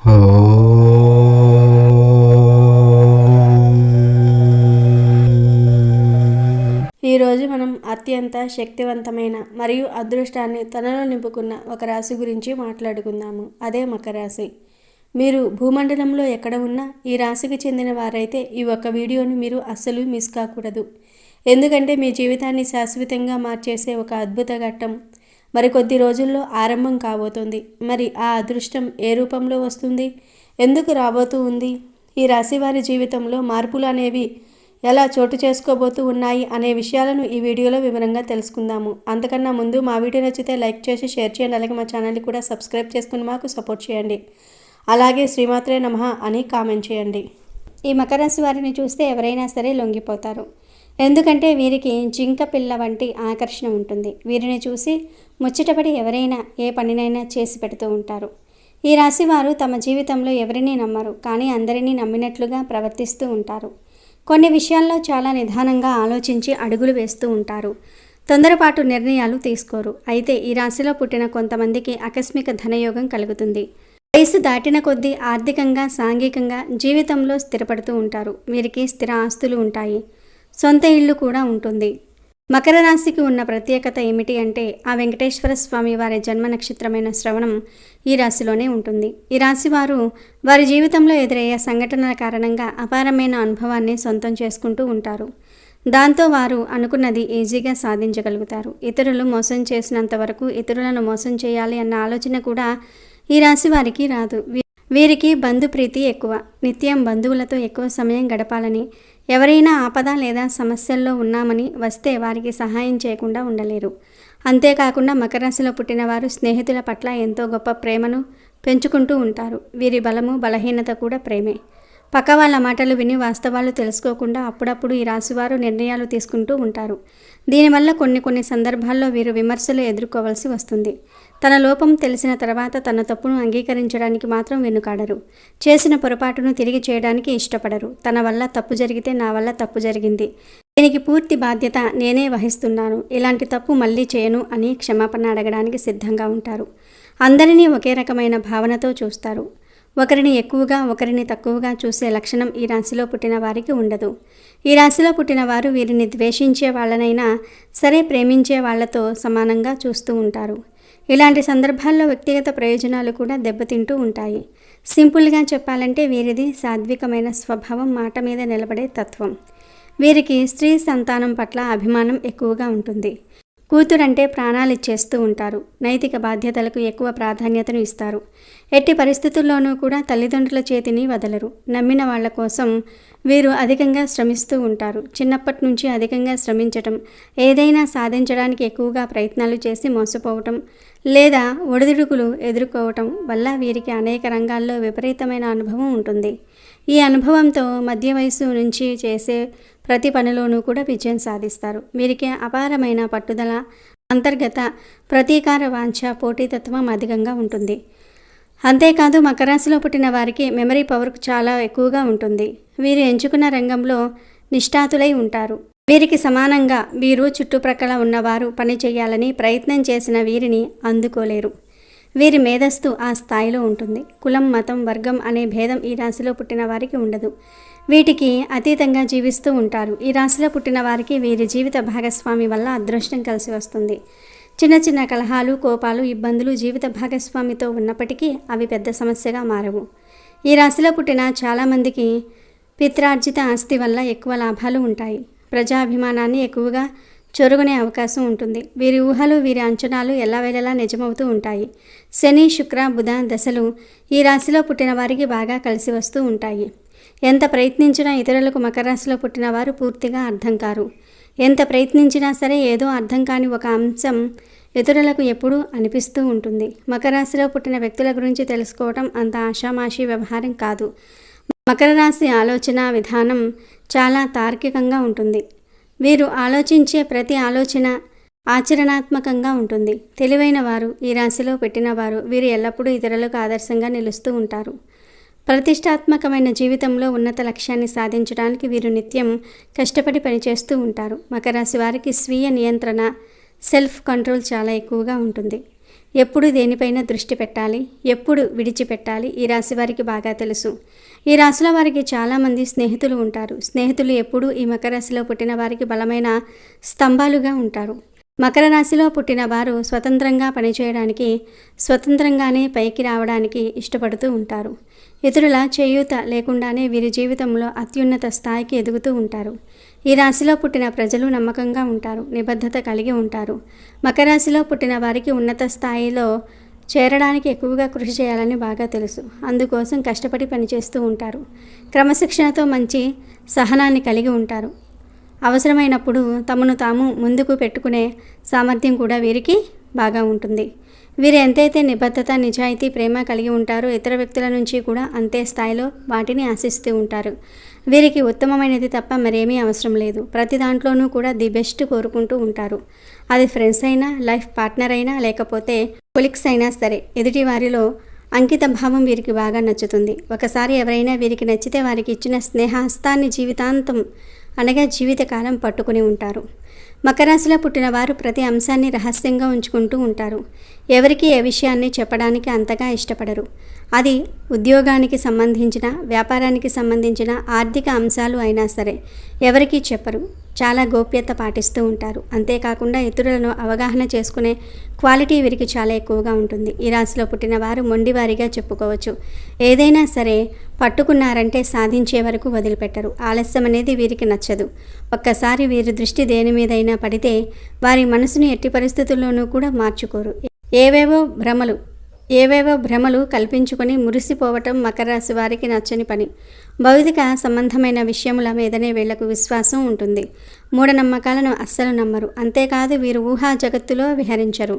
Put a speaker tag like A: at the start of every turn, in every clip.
A: ఈరోజు మనం అత్యంత శక్తివంతమైన మరియు అదృష్టాన్ని తనలో నింపుకున్న ఒక రాశి గురించి మాట్లాడుకుందాము. అదే మకర రాశి. మీరు భూమండలంలో ఎక్కడ ఉన్నా ఈ రాశికి చెందిన వారైతే ఈ ఒక్క వీడియోని మీరు అస్సలు మిస్ కాకూడదు. ఎందుకంటే మీ జీవితాన్ని శాశ్వతంగా మార్చేసే ఒక అద్భుత ఘట్టం మరికొద్ది రోజుల్లో ఆరంభం కాబోతోంది. మరి ఆ అదృష్టం ఏ రూపంలో వస్తుంది, ఎందుకు రాబోతూ ఉంది, ఈ రాశి వారి జీవితంలో మార్పులు అనేవి ఎలా చోటు చేసుకోబోతూ ఉన్నాయి అనే విషయాలను ఈ వీడియోలో వివరంగా తెలుసుకుందాము. అంతకన్నా ముందు మా వీడియో నచ్చితే లైక్ చేసి షేర్ చేయండి. అలాగే మా ఛానల్ని కూడా సబ్స్క్రైబ్ చేసుకుని మాకు సపోర్ట్ చేయండి. అలాగే శ్రీమాత్రే నమః అని కామెంట్ చేయండి. ఈ మకర రాశి వారిని చూస్తే ఎవరైనా సరే లొంగిపోతారు. ఎందుకంటే వీరికి జింక పిల్ల వంటి ఆకర్షణ ఉంటుంది. వీరిని చూసి ముచ్చటపడి ఎవరైనా ఏ పనినైనా చేసి పెడుతూ ఉంటారు. ఈ రాశి వారు తమ జీవితంలో ఎవరినీ నమ్మరు, కానీ అందరినీ నమ్మినట్లుగా ప్రవర్తిస్తూ ఉంటారు. కొన్ని విషయాల్లో చాలా నిదానంగా ఆలోచించి అడుగులు వేస్తూ ఉంటారు. తొందరపాటు నిర్ణయాలు తీసుకోరు. అయితే ఈ రాశిలో పుట్టిన కొంతమందికి ఆకస్మిక ధనయోగం కలుగుతుంది. వయసు దాటిన కొద్దీ ఆర్థికంగా, సాంఘికంగా జీవితంలో స్థిరపడుతూ ఉంటారు. వీరికి స్థిర ఆస్తులు ఉంటాయి. సొంత ఇల్లు కూడా ఉంటుంది. మకర రాశికి ఉన్న ప్రత్యేకత ఏమిటి అంటే ఆ వెంకటేశ్వర స్వామి వారి జన్మ నక్షత్రమైన శ్రవణం ఈ రాశిలోనే ఉంటుంది. ఈ రాశి వారు వారి జీవితంలో ఎదురయ్యే సంఘటనల కారణంగా అపారమైన అనుభవాన్ని సొంతం చేసుకుంటూ ఉంటారు. దాంతో వారు అనుకున్నది ఈజీగా సాధించగలుగుతారు. ఇతరులు మోసం చేసినంత వరకు ఇతరులను మోసం చేయాలి అన్న ఆలోచన కూడా ఈ రాశి వారికి రాదు. వీరికి బంధుప్రీతి ఎక్కువ. నిత్యం బంధువులతో ఎక్కువ సమయం గడపాలని, ఎవరైనా ఆపద లేదా సమస్యల్లో ఉన్నామని వస్తే వారికి సహాయం చేయకుండా ఉండలేరు. అంతేకాకుండా మకర రాశిలో పుట్టిన వారు స్నేహితుల పట్ల ఎంతో గొప్ప ప్రేమను పెంచుకుంటూ ఉంటారు. వీరి బలము, బలహీనత కూడా ప్రేమే. పక్క వాళ్ళ మాటలు విని వాస్తవాలు తెలుసుకోకుండా అప్పుడప్పుడు ఈ రాశివారు నిర్ణయాలు తీసుకుంటూ ఉంటారు. దీనివల్ల కొన్ని సందర్భాల్లో వీరు విమర్శలు ఎదుర్కోవాల్సి వస్తుంది. తన లోపం తెలిసిన తర్వాత తన తప్పును అంగీకరించడానికి మాత్రం వెనుకాడరు. చేసిన పొరపాటును తిరిగి చేయడానికి ఇష్టపడరు. తన వల్ల తప్పు జరిగితే నా వల్ల తప్పు జరిగింది, దీనికి పూర్తి బాధ్యత నేనే వహిస్తున్నాను, ఇలాంటి తప్పు మళ్ళీ చేయను అని క్షమాపణ అడగడానికి సిద్ధంగా ఉంటారు. అందరినీ ఒకే రకమైన భావనతో చూస్తారు. ఒకరిని ఎక్కువగా, ఒకరిని తక్కువగా చూసే లక్షణం ఈ రాశిలో పుట్టిన వారికి ఉండదు. ఈ రాశిలో పుట్టిన వారు వీరిని ద్వేషించే వాళ్ళనైనా సరే ప్రేమించే వాళ్లతో సమానంగా చూస్తూ ఉంటారు. ఇలాంటి సందర్భాల్లో వ్యక్తిగత ప్రయోజనాలు కూడా దెబ్బతింటూ ఉంటాయి. సింపుల్గా చెప్పాలంటే వీరిది సాత్వికమైన స్వభావం, మాట మీద నిలబడే తత్వం. వీరికి స్త్రీ సంతానం పట్ల అభిమానం ఎక్కువగా ఉంటుంది. కూతురంటే ప్రాణాలు ఇచ్చేస్తూ ఉంటారు. నైతిక బాధ్యతలకు ఎక్కువ ప్రాధాన్యతను ఇస్తారు. ఎట్టి పరిస్థితుల్లోనూ కూడా తల్లిదండ్రుల చేతిని వదలరు. నమ్మిన వాళ్ల కోసం వీరు అధికంగా శ్రమిస్తూ ఉంటారు. చిన్నప్పటి నుంచి అధికంగా శ్రమించటం, ఏదైనా సాధించడానికి ఎక్కువగా ప్రయత్నాలు చేసి మోసపోవటం లేదా ఒడిదుడుకులు ఎదుర్కోవటం వల్ల వీరికి అనేక రంగాల్లో విపరీతమైన అనుభవం ఉంటుంది. ఈ అనుభవంతో మధ్య వయసు నుంచి చేసే ప్రతి పనిలోనూ కూడా విజయం సాధిస్తారు. వీరికి అపారమైన పట్టుదల, అంతర్గత ప్రతీకార వాంఛ, పోటీతత్వం అధికంగా ఉంటుంది. అంతేకాదు మకర రాశిలో పుట్టిన వారికి మెమరీ పవర్ చాలా ఎక్కువగా ఉంటుంది. వీరు ఎంచుకున్న రంగంలో నిష్ఠాతులై ఉంటారు. వీరికి సమానంగా వీరు చుట్టుప్రక్కల ఉన్నవారు పని చేయాలని ప్రయత్నం చేసిన వీరిని అందుకోలేరు. వీరి మేధస్సు ఆ స్థాయిలో ఉంటుంది. కులం, మతం, వర్గం అనే భేదం ఈ రాశిలో పుట్టిన వారికి ఉండదు. వీటికి అతీతంగా జీవిస్తూ ఉంటారు. ఈ రాశిలో పుట్టిన వారికి వీరి జీవిత భాగస్వామి వల్ల అదృష్టం కలిసి వస్తుంది. చిన్న చిన్న కలహాలు, కోపాలు, ఇబ్బందులు జీవిత భాగస్వామితో ఉన్నప్పటికీ అవి పెద్ద సమస్యగా మారవు. ఈ రాశిలో పుట్టిన చాలామందికి పిత్రార్జిత ఆస్తి వల్ల ఎక్కువ లాభాలు ఉంటాయి. ప్రజాభిమానాన్ని ఎక్కువగా చొరుగునే అవకాశం ఉంటుంది. వీరి ఊహలు, వీరి అంచనాలు ఎల్లవేళలా నిజమవుతూ ఉంటాయి. శని, శుక్ర, బుధ దశలు ఈ రాశిలో పుట్టిన వారికి బాగా కలిసి వస్తూ ఉంటాయి. ఎంత ప్రయత్నించినా ఇతరులకు మకర రాశిలో పుట్టిన వారు పూర్తిగా అర్థం కారు. ఎంత ప్రయత్నించినా సరే ఏదో అర్థం కాని ఒక అంశం ఇతరులకు ఎప్పుడూ అనిపిస్తూ ఉంటుంది. మకర రాశిలో పుట్టిన వ్యక్తుల గురించి తెలుసుకోవటం అంత ఆషామాషి వ్యవహారం కాదు. మకర రాశి ఆలోచన విధానం చాలా తార్కికంగా ఉంటుంది. వీరు ఆలోచించే ప్రతి ఆలోచన ఆచరణాత్మకంగా ఉంటుంది. తెలివైన వారు ఈ రాశిలో పెట్టినవారు. వీరు ఎల్లప్పుడూ ఇతరులకు ఆదర్శంగా నిలుస్తూ ఉంటారు. ప్రతిష్టాత్మకమైన జీవితంలో ఉన్నత లక్ష్యాన్ని సాధించడానికి వీరు నిత్యం కష్టపడి పనిచేస్తూ ఉంటారు. మకర రాశి వారికి స్వీయ నియంత్రణ, సెల్ఫ్ కంట్రోల్ చాలా ఎక్కువగా ఉంటుంది. ఎప్పుడు దేనిపైన దృష్టి పెట్టాలి, ఎప్పుడు విడిచిపెట్టాలి ఈ రాశి వారికి బాగా తెలుసు. ఈ రాశిలో వారికి చాలామంది స్నేహితులు ఉంటారు. స్నేహితులు ఎప్పుడూ ఈ మకర రాశిలో పుట్టిన వారికి బలమైన స్తంభాలుగా ఉంటారు. మకర రాశిలో పుట్టిన వారు స్వతంత్రంగా పనిచేయడానికి, స్వతంత్రంగానే పైకి రావడానికి ఇష్టపడుతూ ఉంటారు. ఇతరుల చేయూత లేకుండానే వీరి జీవితంలో అత్యున్నత స్థాయికి ఎదుగుతూ ఉంటారు. ఈ రాశిలో పుట్టిన ప్రజలు నమ్మకంగా ఉంటారు, నిబద్ధత కలిగి ఉంటారు. మకర రాశిలో పుట్టిన వారికి ఉన్నత స్థాయిలో చేరడానికి ఎక్కువగా కృషి చేయాలని బాగా తెలుసు. అందుకోసం కష్టపడి పనిచేస్తూ ఉంటారు. క్రమశిక్షణతో మంచి సహనాన్ని కలిగి ఉంటారు. అవసరమైనప్పుడు తమను తాము ముందుకు పెట్టుకునే సామర్థ్యం కూడా వీరికి బాగా ఉంటుంది. వీరు ఎంతైతే నిబద్ధత, నిజాయితీ, ప్రేమ కలిగి ఉంటారో ఇతర వ్యక్తుల నుంచి కూడా అంతే స్థాయిలో వాటిని ఆశిస్తూ ఉంటారు. వీరికి ఉత్తమమైనది తప్ప మరేమీ అవసరం లేదు. ప్రతి దాంట్లోనూ కూడా ది బెస్ట్ కోరుకుంటూ ఉంటారు. అది ఫ్రెండ్స్ అయినా, లైఫ్ పార్ట్నర్ అయినా, లేకపోతే కొలీగ్స్ అయినా సరే, ఎదుటి వారిలో అంకిత భావం వీరికి బాగా నచ్చుతుంది. ఒకసారి ఎవరైనా వీరికి నచ్చితే వారికి ఇచ్చిన స్నేహహస్తాన్ని జీవితాంతం అనగా జీవితకాలం పట్టుకుని ఉంటారు. మకర రాశిలో పుట్టిన వారు ప్రతి అంశాన్ని రహస్యంగా ఉంచుకుంటూ ఉంటారు. ఎవరికి ఏ విషయాన్ని చెప్పడానికి అంతగా ఇష్టపడరు. అది ఉద్యోగానికి సంబంధించిన, వ్యాపారానికి సంబంధించిన ఆర్థిక అంశాలు అయినా సరే ఎవరికీ చెప్పరు. చాలా గోప్యత పాటిస్తూ ఉంటారు. అంతేకాకుండా ఇతరులను అవగాహన చేసుకునే క్వాలిటీ వీరికి చాలా ఎక్కువగా ఉంటుంది. ఈ రాశిలో పుట్టిన వారు మొండివారిగా చెప్పుకోవచ్చు. ఏదైనా సరే పట్టుకున్నారంటే సాధించే వరకు వదిలిపెట్టరు. ఆలస్యం అనేది వీరికి నచ్చదు. ఒక్కసారి వీరి దృష్టి దేని మీదైనా పడితే వారి మనసును ఎట్టి పరిస్థితుల్లోనూ కూడా మార్చుకోరు. ఏవేవో భ్రమలు కల్పించుకొని మురిసిపోవటం మకర రాశి వారికి నచ్చని పని. భౌతిక సంబంధమైన విషయముల మీదనే వీళ్లకు విశ్వాసం ఉంటుంది. మూఢనమ్మకాలను అస్సలు నమ్మరు. అంతేకాదు వీరు ఊహా జగత్తులో విహరించరు.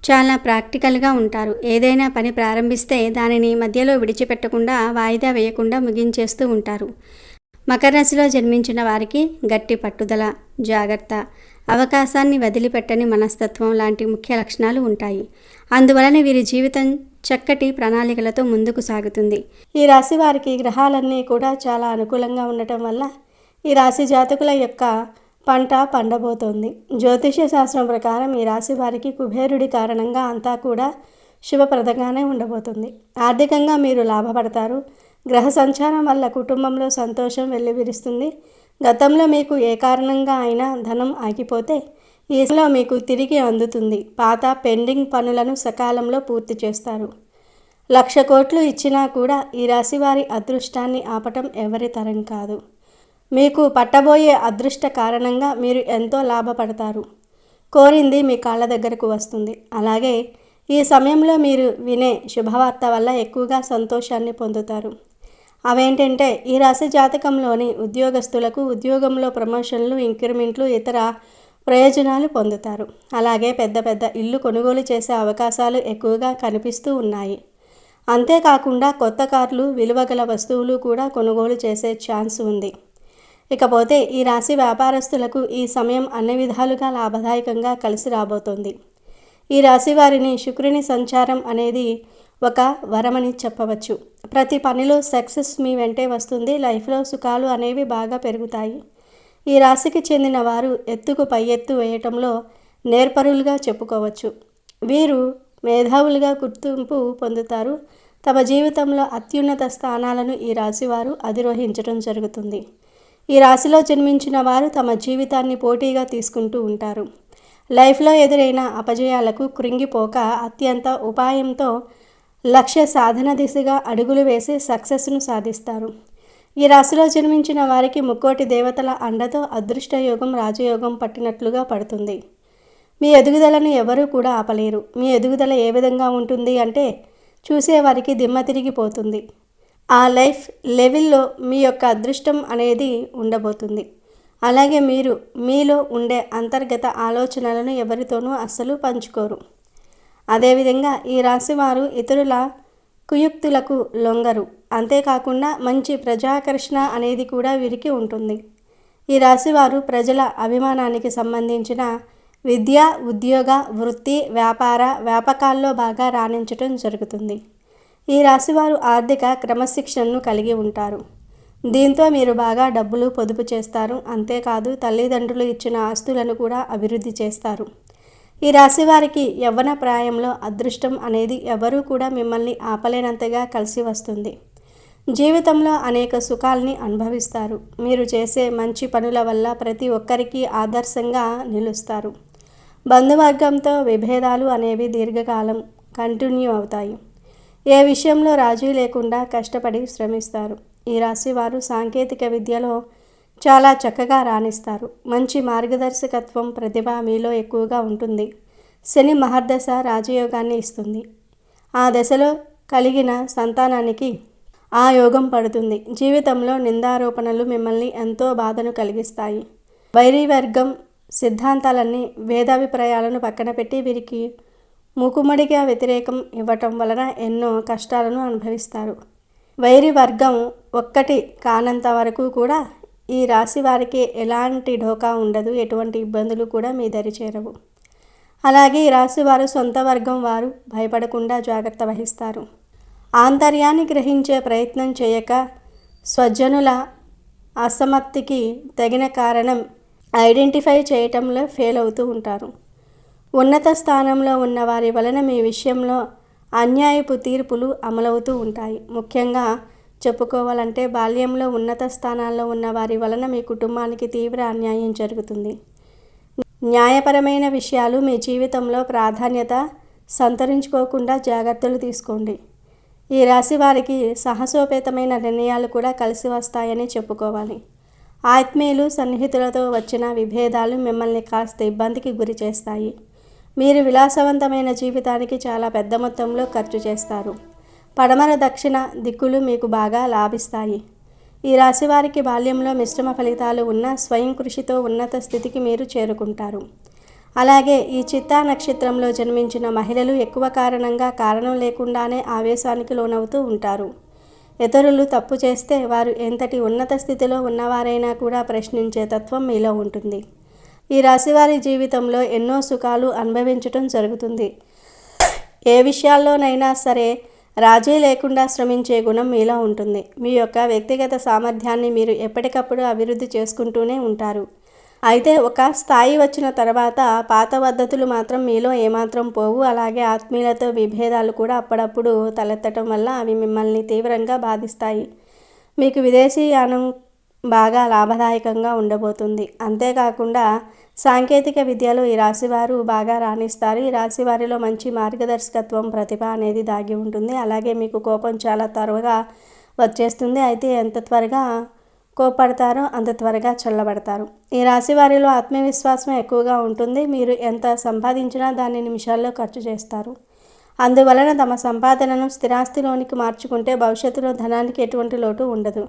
A: చాలా ప్రాక్టికల్గా ఉంటారు. ఏదైనా పని ప్రారంభిస్తే దానిని మధ్యలో విడిచిపెట్టకుండా, వాయిదా వేయకుండా ముగించేస్తూ ఉంటారు. మకర రాశిలో జన్మించిన వారికి గట్టి పట్టుదల, జాగ్రత్త, అవకాశాన్ని వదిలిపెట్టని మనస్తత్వం లాంటి ముఖ్య లక్షణాలు ఉంటాయి. అందువలన వీరి జీవితం చక్కటి ప్రణాళికలతో ముందుకు సాగుతుంది. ఈ రాశి వారికి గ్రహాలన్నీ కూడా చాలా అనుకూలంగా ఉండటం వల్ల ఈ రాశి జాతకుల యొక్క పంట పండబోతోంది. జ్యోతిష్య శాస్త్రం ప్రకారం ఈ రాశి వారికి కుబేరుడి కారణంగా అంతా కూడా శుభప్రదంగానే ఉండబోతుంది. ఆర్థికంగా మీరు లాభపడతారు. గ్రహ సంచారం వల్ల కుటుంబంలో సంతోషం వెల్లివిరుస్తుంది. గతంలో మీకు ఏ కారణంగా అయినా ధనం ఆగిపోతే ఈలో మీకు తిరిగి అందుతుంది. పాత పెండింగ్ పనులను సకాలంలో పూర్తి చేస్తారు. 1,00,000 కోట్లు ఇచ్చినా కూడా ఈ రాశి వారి అదృష్టాన్ని ఆపటం ఎవరి తరం కాదు. మీకు పట్టబోయే అదృష్ట కారణంగా మీరు ఎంతో లాభపడతారు. కోరింది మీ కాళ్ళ దగ్గరకు వస్తుంది. అలాగే ఈ సమయంలో మీరు వినే శుభవార్త వల్ల ఎక్కువగా సంతోషాన్ని పొందుతారు. అవేంటంటే ఈ రాశి జాతకంలోని ఉద్యోగస్తులకు ఉద్యోగంలో ప్రమోషన్లు, ఇంక్రిమెంట్లు, ఇతర ప్రయోజనాలు పొందుతారు. అలాగే పెద్ద పెద్ద ఇల్లు కొనుగోలు చేసే అవకాశాలు ఎక్కువగా కనిపిస్తూ ఉన్నాయి. అంతేకాకుండా కొత్త కార్లు, విలువగల వస్తువులు కూడా కొనుగోలు చేసే ఛాన్స్ ఉంది. ఇకపోతే ఈ రాశి వ్యాపారస్తులకు ఈ సమయం అన్ని విధాలుగా లాభదాయకంగా కలిసి రాబోతోంది. ఈ రాశి వారిని శుక్రుని సంచారం అనేది ఒక వరమని చెప్పవచ్చు. ప్రతి పనిలో సక్సెస్ మీ వెంటే వస్తుంది. లైఫ్లో సుఖాలు అనేవి బాగా పెరుగుతాయి. ఈ రాశికి చెందిన వారు ఎత్తుకు పై ఎత్తు వేయటంలో నేర్పరులుగా చెప్పుకోవచ్చు. వీరు మేధావులుగా గుర్తింపు పొందుతారు. తమ జీవితంలో అత్యున్నత స్థానాలను ఈ రాశి వారు అధిరోహించడం జరుగుతుంది. ఈ రాశిలో జన్మించిన వారు తమ జీవితాన్ని పోటీగా తీసుకుంటూ ఉంటారు. లైఫ్లో ఎదురైన అపజయాలకు కృంగిపోక అత్యంత ఉపాయంతో లక్ష్య సాధన దిశగా అడుగులు వేసి సక్సెస్ను సాధిస్తారు. ఈ రాశిలో జన్మించిన వారికి ముక్కోటి దేవతల అండతో అదృష్టయోగం, రాజయోగం పట్టినట్లుగా పడుతుంది. మీ ఎదుగుదలను ఎవరూ కూడా ఆపలేరు. మీ ఎదుగుదల ఏ విధంగా ఉంటుంది అంటే చూసేవారికి దిమ్మ తిరిగిపోతుంది. ఆ లైఫ్ లెవెల్లో మీ యొక్క అదృష్టం అనేది ఉండబోతుంది. అలాగే మీరు మీలో ఉండే అంతర్గత ఆలోచనలను ఎవరితోనూ అస్సలు పంచుకోరు. అదేవిధంగా ఈ రాశివారు ఇతరుల కుయుక్తులకు లొంగరు. అంతేకాకుండా మంచి ప్రజాకర్షణ అనేది కూడా వీరికి ఉంటుంది. ఈ రాశివారు ప్రజల అభిమానానికి సంబంధించిన విద్య, ఉద్యోగ, వృత్తి, వ్యాపకాల్లో బాగా రాణించటం జరుగుతుంది. ఈ రాశివారు ఆర్థిక క్రమశిక్షణను కలిగి ఉంటారు. దీంతో మీరు బాగా డబ్బులు పొదుపు చేస్తారు. అంతేకాదు తల్లిదండ్రులు ఇచ్చిన ఆస్తులను కూడా అభివృద్ధి చేస్తారు. ఈ రాశి వారికి యవ్వన ప్రాయంలో అదృష్టం అనేది ఎవరూ కూడా మిమ్మల్ని ఆపలేనంతగా కలిసి వస్తుంది. జీవితంలో అనేక సుఖాల్ని అనుభవిస్తారు. మీరు చేసే మంచి పనుల వల్ల ప్రతి ఒక్కరికి ఆదర్శంగా నిలుస్తారు. బంధువర్గంతో విభేదాలు అనేవి దీర్ఘకాలం కంటిన్యూ అవుతాయి. ఏ విషయంలో రాజీ లేకుండా కష్టపడి శ్రమిస్తారు. ఈ రాశి వారు సాంకేతిక విద్యలో చాలా చక్కగా రాణిస్తారు. మంచి మార్గదర్శకత్వం, ప్రతిభ మీలో ఎక్కువగా ఉంటుంది. శని మహర్దశ రాజయోగాన్ని ఇస్తుంది. ఆ దశలో కలిగిన సంతానానికి ఆ యోగం పడుతుంది. జీవితంలో నిందారోపణలు మిమ్మల్ని ఎంతో బాధను కలిగిస్తాయి. వైరీవర్గం సిద్ధాంతాలన్నీ వేదాభిప్రాయాలను పక్కన పెట్టి వీరికి మూకుమ్మడిగా వ్యతిరేకం ఇవ్వటం వలన ఎన్నో కష్టాలను అనుభవిస్తారు. వైరి వర్గం ఒక్కటి కానంత వరకు కూడా ఈ రాశి వారికి ఎలాంటి ఢోకా ఉండదు. ఎటువంటి ఇబ్బందులు కూడా మీ దరి చేరవు. అలాగే ఈ రాశి వారు సొంత వర్గం వారు భయపడకుండా జాగ్రత్త వహిస్తారు. ఆంతర్యాన్ని గ్రహించే ప్రయత్నం చేయక స్వజనుల అసమర్థికి తగిన కారణం ఐడెంటిఫై చేయటంలో ఫెయిల్ అవుతూ ఉంటారు. ఉన్నత స్థానంలో ఉన్న వారి వలన మీ విషయంలో అన్యాయపు తీర్పులు అమలవుతూ ఉంటాయి. ముఖ్యంగా చెప్పుకోవాలంటే బాల్యంలో ఉన్నత స్థానాల్లో ఉన్న వారి వలన మీ కుటుంబానికి తీవ్ర అన్యాయం జరుగుతుంది. న్యాయపరమైన విషయాలు మీ జీవితంలో ప్రాధాన్యత సంతరించుకోకుండా జాగ్రత్తలు తీసుకోండి. ఈ రాశి వారికి సాహసోపేతమైన నిర్ణయాలు కూడా కలిసి వస్తాయని చెప్పుకోవాలి. ఆత్మీయులు సన్నిహితులతో వచ్చిన విభేదాలు మిమ్మల్ని కాస్త ఇబ్బందికి గురి చేస్తాయి. మీరు విలాసవంతమైన జీవితానికి చాలా పెద్ద మొత్తంలో ఖర్చు చేస్తారు. పడమర దక్షిణ దిక్కులు మీకు బాగా లాభిస్తాయి. ఈ రాశి వారికి బాల్యంలో మిశ్రమ ఫలితాలు ఉన్న స్వయం కృషితో ఉన్నత స్థితికి మీరు చేరుకుంటారు. అలాగే ఈ చిత్తా నక్షత్రంలో జన్మించిన మహిళలు ఎక్కువ కారణం లేకుండానే ఆవేశానికి లోనవుతూ ఉంటారు. ఇతరులు తప్పు చేస్తే వారు ఎంతటి ఉన్నత స్థితిలో ఉన్నవారైనా కూడా ప్రశ్నించే తత్వం మీలో ఉంటుంది. ఈ రాశివారి జీవితంలో ఎన్నో సుఖాలు అనుభవించటం జరుగుతుంది. ఏ విషయాల్లోనైనా సరే రాజీ లేకుండా శ్రమించే గుణం మీలో ఉంటుంది. మీ యొక్క వ్యక్తిగత సామర్థ్యాన్ని మీరు ఎప్పటికప్పుడు అభివృద్ధి చేసుకుంటూనే ఉంటారు. అయితే ఒక స్థాయి వచ్చిన తర్వాత పాత పద్ధతులు మాత్రం మీలో ఏమాత్రం పోవు. అలాగే ఆత్మీయులతో విభేదాలు కూడా అప్పుడప్పుడు తలెత్తటం వల్ల అవి మిమ్మల్ని తీవ్రంగా బాధిస్తాయి. మీకు విదేశీయానం బాగా లాభదాయకంగా ఉండబోతుంది. అంతేకాకుండా సాంకేతిక విద్యలో ఈ రాశివారు బాగా రాణిస్తారు. ఈ రాశి వారిలో మంచి మార్గదర్శకత్వం, ప్రతిభ అనేది దాగి ఉంటుంది. అలాగే మీకు కోపం చాలా త్వరగా వచ్చేస్తుంది. అయితే ఎంత త్వరగా కోపడతారో అంత త్వరగా చల్లబడతారు. ఈ రాశి వారిలో ఆత్మవిశ్వాసం ఎక్కువగా ఉంటుంది. మీరు ఎంత సంపాదించినా దాన్ని నిమిషాల్లో ఖర్చు చేస్తారు. అందువలన తమ సంపాదనను స్థిరాస్తిలోనికి మార్చుకుంటే భవిష్యత్తులో ధనానికి ఎటువంటి లోటు ఉండదు.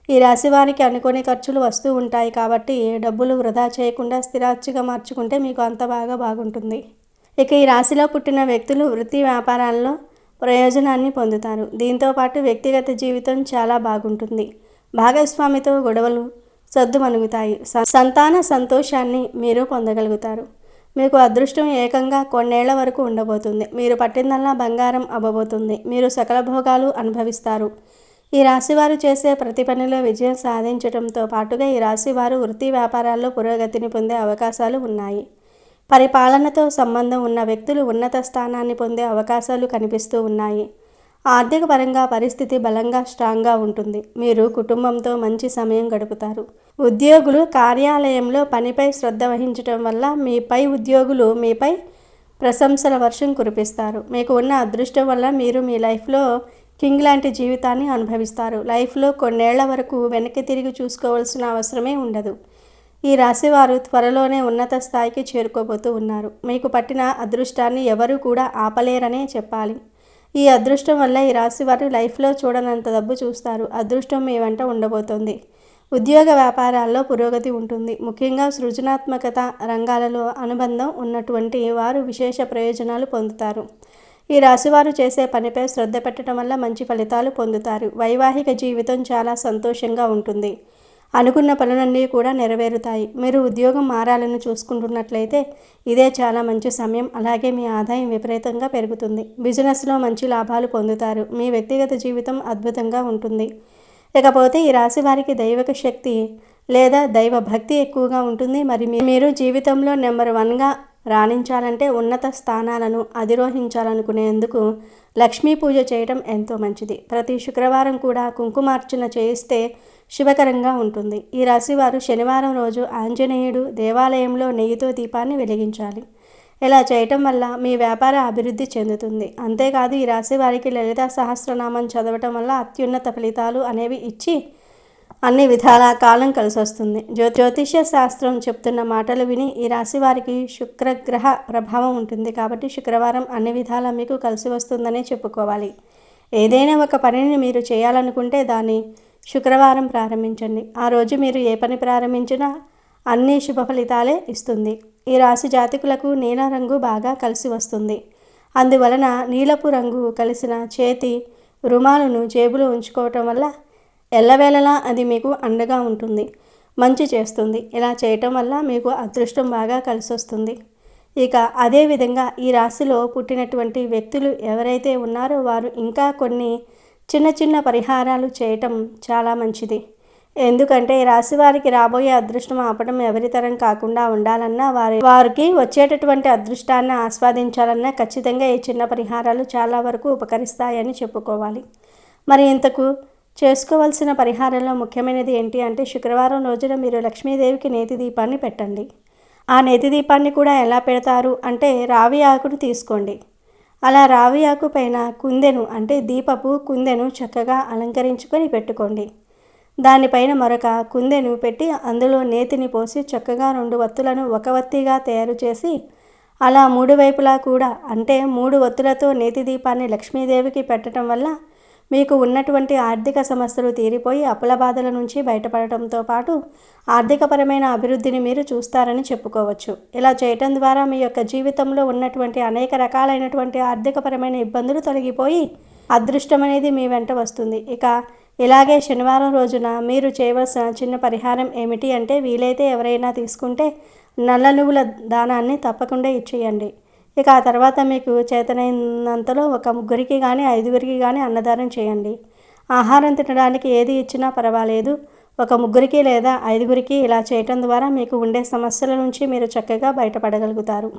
A: ఈ రాశి వారికి అనుకోని ఖర్చులు వస్తూ ఉంటాయి కాబట్టి డబ్బులు వృధా చేయకుండా స్థిరాస్తిగా మార్చుకుంటే మీకు అంత బాగుంటుంది. ఇక ఈ రాశిలో పుట్టిన వ్యక్తులు వృత్తి వ్యాపారాల్లో ప్రయోజనాన్ని పొందుతారు. దీంతోపాటు వ్యక్తిగత జీవితం చాలా బాగుంటుంది. భాగస్వామితో గొడవలు సద్దుమణుగుతాయి. సంతాన సంతోషాన్ని మీరు పొందగలుగుతారు. మీకు అదృష్టం ఏకంగా కొన్నేళ్ల వరకు ఉండబోతుంది. మీరు పట్టిందల్లా బంగారం అవ్వబోతుంది. మీరు సకల భోగాలు అనుభవిస్తారు. ఈ రాశివారు చేసే ప్రతి పనిలో విజయం సాధించడంతో పాటుగా ఈ రాశివారు వృత్తి వ్యాపారాల్లో పురోగతిని పొందే అవకాశాలు ఉన్నాయి. పరిపాలనతో సంబంధం ఉన్న వ్యక్తులు ఉన్నత స్థానాన్ని పొందే అవకాశాలు కనిపిస్తూ ఉన్నాయి. ఆర్థిక పరంగా పరిస్థితి బలంగా స్ట్రాంగ్గా ఉంటుంది. మీరు కుటుంబంతో మంచి సమయం గడుపుతారు. ఉద్యోగులు కార్యాలయంలో పనిపై శ్రద్ధ వహించడం వల్ల మీపై ఉద్యోగులు మీపై ప్రశంసల వర్షం కురిపిస్తారు. మీకు ఉన్న అదృష్టం వల్ల మీరు మీ లైఫ్లో కింగ్ లాంటి జీవితాన్ని అనుభవిస్తారు. లైఫ్లో కొన్నేళ్ల వరకు వెనక్కి తిరిగి చూసుకోవాల్సిన అవసరమే ఉండదు. ఈ రాశివారు త్వరలోనే ఉన్నత స్థాయికి చేరుకోబోతూ ఉన్నారు. మీకు పట్టిన అదృష్టాన్ని ఎవరూ కూడా ఆపలేరనే చెప్పాలి. ఈ అదృష్టం వల్ల ఈ రాశివారు లైఫ్లో చూడనంత డబ్బు చూస్తారు. అదృష్టం మీ వెంట ఉండబోతోంది. ఉద్యోగ వ్యాపారాల్లో పురోగతి ఉంటుంది. ముఖ్యంగా సృజనాత్మకత రంగాలలో అనుబంధం ఉన్నటువంటి వారు విశేష ప్రయోజనాలు పొందుతారు. ఈ రాశివారు చేసే పనిపై శ్రద్ధ పెట్టడం వల్ల మంచి ఫలితాలు పొందుతారు. వైవాహిక జీవితం చాలా సంతోషంగా ఉంటుంది. అనుకున్న పనులన్నీ కూడా నెరవేరుతాయి. మీరు ఉద్యోగం మారాలని చూసుకుంటున్నట్లయితే ఇదే చాలా మంచి సమయం. అలాగే మీ ఆదాయం విపరీతంగా పెరుగుతుంది. బిజినెస్లో మంచి లాభాలు పొందుతారు. మీ వ్యక్తిగత జీవితం అద్భుతంగా ఉంటుంది. ఇకపోతే ఈ రాశి వారికి దైవిక శక్తి లేదా దైవ భక్తి ఎక్కువగా ఉంటుంది. మరి మీరు జీవితంలో నెంబర్ 1గా రాణించాలంటే ఉన్నత స్థానాలను అధిరోహించాలనుకునేందుకు లక్ష్మీ పూజ చేయడం ఎంతో మంచిది. ప్రతి శుక్రవారం కూడా కుంకుమార్చన చేయిస్తే శుభకరంగా ఉంటుంది. ఈ రాశివారు శనివారం రోజు ఆంజనేయుడు దేవాలయంలో నెయ్యితో దీపాన్ని వెలిగించాలి. ఇలా చేయటం వల్ల మీ వ్యాపార అభివృద్ధి చెందుతుంది. అంతేకాదు ఈ రాశి వారికి లలితా సహస్రనామం చదవటం వల్ల అత్యున్నత ఫలితాలు అనేవి ఇచ్చి అన్ని విధాల కాలం కలిసి వస్తుంది. జ్యోతిష్య శాస్త్రం చెప్తున్న మాటలు విని ఈ రాశి వారికి శుక్రగ్రహ ప్రభావం ఉంటుంది కాబట్టి శుక్రవారం అన్ని విధాలా మీకు కలిసి వస్తుందనే చెప్పుకోవాలి. ఏదైనా ఒక పనిని మీరు చేయాలనుకుంటే దాన్ని శుక్రవారం ప్రారంభించండి. ఆ రోజు మీరు ఏ పని ప్రారంభించినా అన్ని శుభ ఫలితాలే ఇస్తుంది. ఈ రాశి జాతకులకు నీల రంగు బాగా కలిసి వస్తుంది. అందువలన నీలపు రంగు కలిసిన చేతి రుమాలును జేబులో ఉంచుకోవటం వల్ల ఎల్లవేళలా అది మీకు అండగా ఉంటుంది, మంచి చేస్తుంది. ఇలా చేయటం వల్ల మీకు అదృష్టం బాగా కలిసి వస్తుంది. ఇక అదేవిధంగా ఈ రాశిలో పుట్టినటువంటి వ్యక్తులు ఎవరైతే ఉన్నారో వారు ఇంకా కొన్ని చిన్న చిన్న పరిహారాలు చేయటం చాలా మంచిది. ఎందుకంటే ఈ రాశి వారికి రాబోయే అదృష్టం ఆపడం ఎవరితరం కాకుండా ఉండాలన్నా వారికి వచ్చేటటువంటి అదృష్టాన్ని ఆస్వాదించాలన్నా ఖచ్చితంగా ఈ చిన్న పరిహారాలు చాలా వరకు ఉపకరిస్తాయని చెప్పుకోవాలి. మరి ఇంతకు చేసుకోవాల్సిన పరిహారంలో ముఖ్యమైనది ఏంటి అంటే శుక్రవారం రోజున మీరు లక్ష్మీదేవికి నేతి దీపాన్ని పెట్టండి. ఆ నేతి దీపాన్ని కూడా ఎలా పెడతారు అంటే రావి ఆకును తీసుకోండి. అలా రావి ఆకు పైన కుందెను అంటే దీపపు కుందెను చక్కగా అలంకరించుకొని పెట్టుకోండి. దానిపైన మరొక కుందెను పెట్టి అందులో నేతిని పోసి చక్కగా 2 వత్తులను ఒక వత్తిగా తయారు చేసి అలా 3 వైపులా కూడా అంటే 3 వత్తులతో నేతి దీపాన్ని లక్ష్మీదేవికి పెట్టడం వల్ల మీకు ఉన్నటువంటి ఆర్థిక సమస్యలు తీరిపోయి అప్పుల బాధల నుంచి బయటపడటంతో పాటు ఆర్థికపరమైన అభివృద్ధిని మీరు చూస్తారని చెప్పుకోవచ్చు. ఇలా చేయటం ద్వారా మీ యొక్క జీవితంలో ఉన్నటువంటి అనేక రకాలైనటువంటి ఆర్థికపరమైన ఇబ్బందులు తొలగిపోయి అదృష్టం అనేది మీ వెంట వస్తుంది. ఇక ఇలాగే శనివారం రోజున మీరు చేయవలసిన చిన్న పరిహారం ఏమిటి అంటే వీలైతే ఎవరైనా తీసుకుంటే నల్ల నువ్వుల దానాన్ని తప్పకుండా ఇచ్చేయండి. ఇక ఆ తర్వాత మీకు చేతనైనంతలో ఒక 3 కానీ 5 కానీ అన్నదానం చేయండి. ఆహారం తినడానికి ఏది ఇచ్చినా పర్వాలేదు. ఒక 3 లేదా 5 ఇలా చేయటం ద్వారా మీకు ఉండే సమస్యల నుంచి మీరు చక్కగా బయటపడగలుగుతారు.